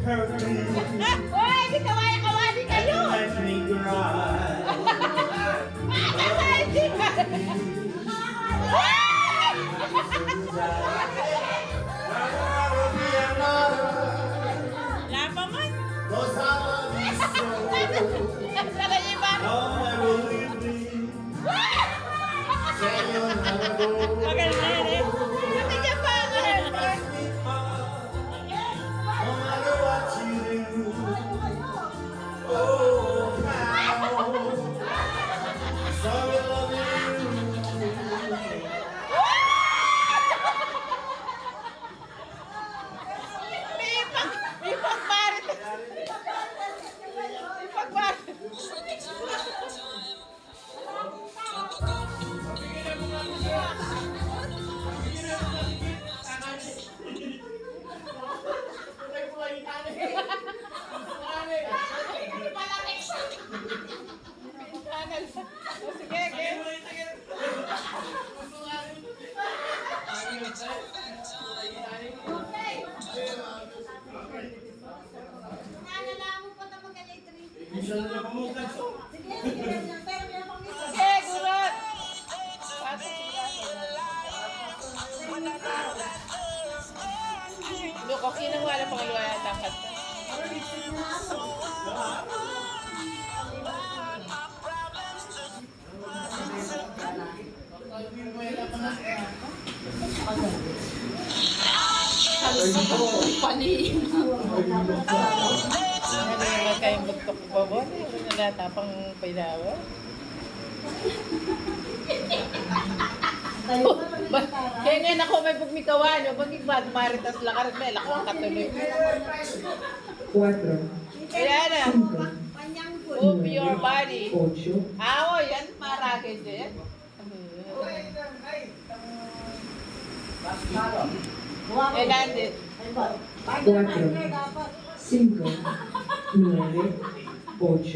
hurt me. Uy, di kawaya-kawali kayo! Let me cry. Lapa man! Cause I love you so. Sana niyo ba? Don't ever leave me. Say you'll never go. Maganda rin. Kasi niya pa ang helper. No matter what you do. Oh, how. So I love you. May pagbarit. May pagbarit. Sige, sige. Sige, gurot. Look, okay na wala pang luwa yata ka. Ano naman kayong bugtok pa ba? Ano na tapang pailawa? Kaya ngayon ako may pagmikawan. Pagig ba, maritas lakarat na. Lakang katuloy. 4, Kaya na. 5, Move your body. 8, Awo, yan. Maragay din. And then, 4, 5, 9, 8,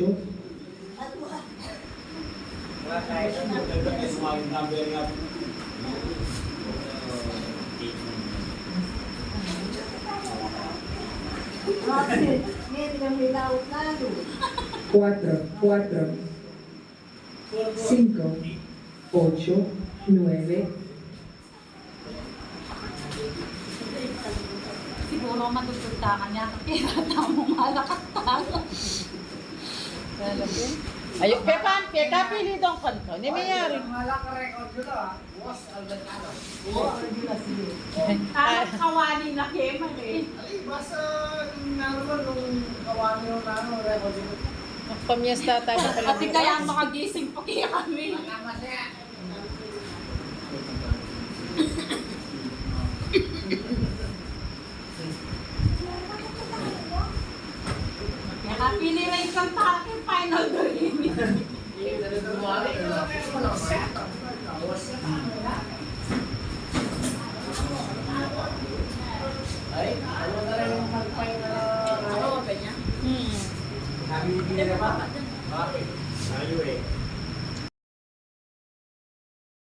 cuatro, 5, 8, 9. Siguro matutulta ka niya kasi mo malakas tayo. ayun, Pepa, pili itong kanto. Hindi mayari. Anak kawali na keman eh. Pamiyesta tayo pala. Pati kaya makagising pa kaya kami.